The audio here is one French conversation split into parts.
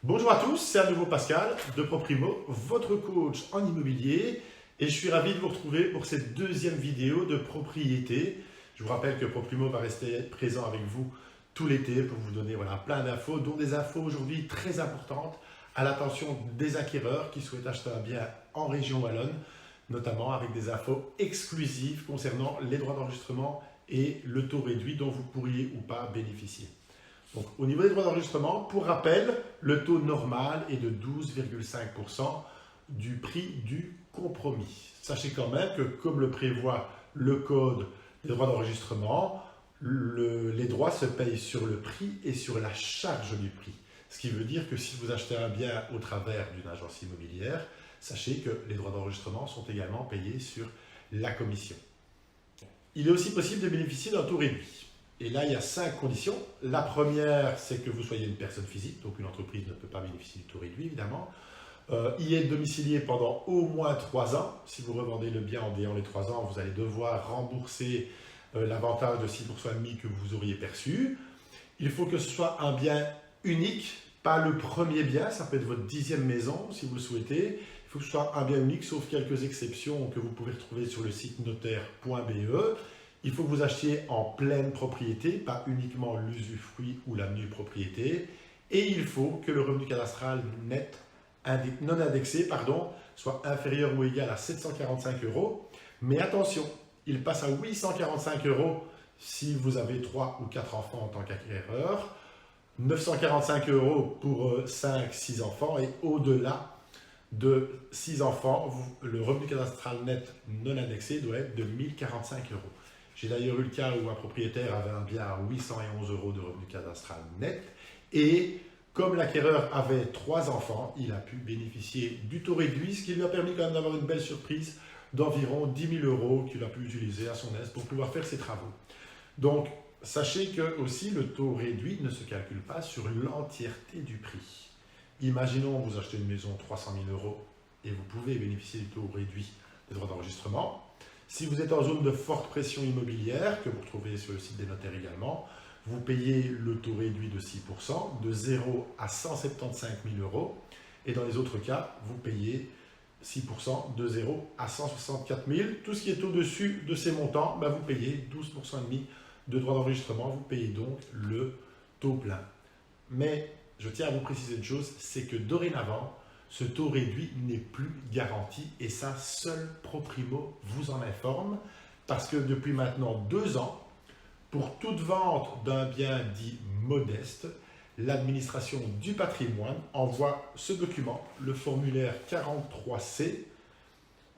Bonjour à tous, c'est à nouveau Pascal de ProPrimo, votre coach en immobilier, et je suis ravi de vous retrouver pour cette deuxième vidéo de propriété. Je vous rappelle que ProPrimo va rester présent avec vous tout l'été pour vous donner plein d'infos, dont des infos aujourd'hui très importantes à l'attention des acquéreurs qui souhaitent acheter un bien en région wallonne, notamment avec des infos exclusives concernant les droits d'enregistrement et le taux réduit dont vous pourriez ou pas bénéficier. Donc, au niveau des droits d'enregistrement, pour rappel, le taux normal est de 12,5% du prix du compromis. Sachez quand même que, comme le prévoit le code des droits d'enregistrement, les droits se payent sur le prix et sur la charge du prix. Ce qui veut dire que si vous achetez un bien au travers d'une agence immobilière, sachez que les droits d'enregistrement sont également payés sur la commission. Il est aussi possible de bénéficier d'un taux réduit. Et là, il y a 5 conditions. La première, c'est que vous soyez une personne physique, donc une entreprise ne peut pas bénéficier du taux réduit, évidemment. Y être domicilié pendant au moins 3 ans. Si vous revendez le bien en déant les 3 ans, vous allez devoir rembourser l'avantage de 6,5% que vous auriez perçu. Il faut que ce soit un bien unique, pas le premier bien, ça peut être votre 10e maison si vous le souhaitez. Il faut que ce soit un bien unique, sauf quelques exceptions que vous pouvez retrouver sur le site notaire.be. Il faut que vous achetiez en pleine propriété, pas uniquement l'usufruit ou la nue propriété. Et il faut que le revenu cadastral net non indexé soit inférieur ou égal à 745 €. Mais attention, il passe à 845 € si vous avez 3 ou 4 enfants en tant qu'acquéreur, 945 € pour 5-6 enfants et au-delà de 6 enfants, le revenu cadastral net non indexé doit être de 1045 €. J'ai d'ailleurs eu le cas où un propriétaire avait un bien à 811 € de revenu cadastral net et comme l'acquéreur avait 3 enfants, il a pu bénéficier du taux réduit, ce qui lui a permis quand même d'avoir une belle surprise d'environ 10 000 € qu'il a pu utiliser à son aise pour pouvoir faire ses travaux. Donc, sachez que aussi le taux réduit ne se calcule pas sur l'entièreté du prix. Imaginons que vous achetez une maison 300 000 € et vous pouvez bénéficier du taux réduit des droits d'enregistrement. Si vous êtes en zone de forte pression immobilière, que vous retrouvez sur le site des notaires également, vous payez le taux réduit de 6%, de 0 à 175 000 € et dans les autres cas, vous payez 6% de 0 à 164 000. Tout ce qui est au-dessus de ces montants, vous payez 12,5% de droits d'enregistrement, vous payez donc le taux plein. Mais je tiens à vous préciser une chose, c'est que dorénavant, ce taux réduit n'est plus garanti et ça, seul ProPrimo vous en informe parce que depuis maintenant 2 ans, pour toute vente d'un bien dit modeste, l'administration du patrimoine envoie ce document, le formulaire 43C.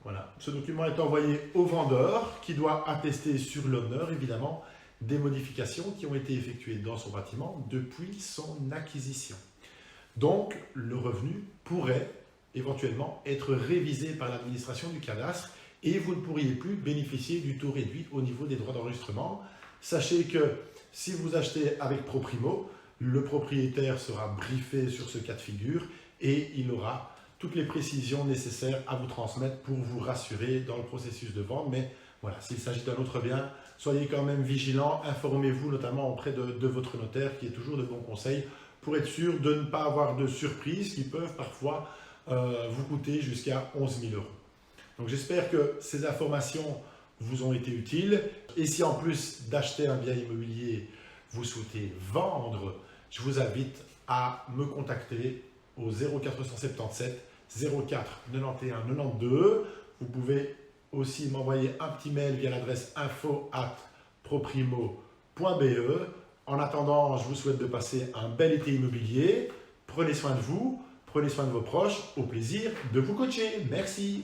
Voilà, ce document est envoyé au vendeur qui doit attester sur l'honneur, évidemment, des modifications qui ont été effectuées dans son bâtiment depuis son acquisition. Donc, le revenu pourrait éventuellement être révisé par l'administration du cadastre et vous ne pourriez plus bénéficier du taux réduit au niveau des droits d'enregistrement. Sachez que si vous achetez avec ProPrimo, le propriétaire sera briefé sur ce cas de figure et il aura toutes les précisions nécessaires à vous transmettre pour vous rassurer dans le processus de vente. Mais voilà, s'il s'agit d'un autre bien, soyez quand même vigilant, informez-vous notamment auprès de votre notaire qui est toujours de bons conseils pour être sûr de ne pas avoir de surprises qui peuvent parfois vous coûter jusqu'à 11 000 €. Donc j'espère que ces informations vous ont été utiles. Et si en plus d'acheter un bien immobilier, vous souhaitez vendre, je vous invite à me contacter au 0477 04 91 92. Vous pouvez aussi m'envoyer un petit mail via l'adresse info@proprimo.be. En attendant, je vous souhaite de passer un bel été immobilier. Prenez soin de vous, prenez soin de vos proches. Au plaisir de vous coacher. Merci.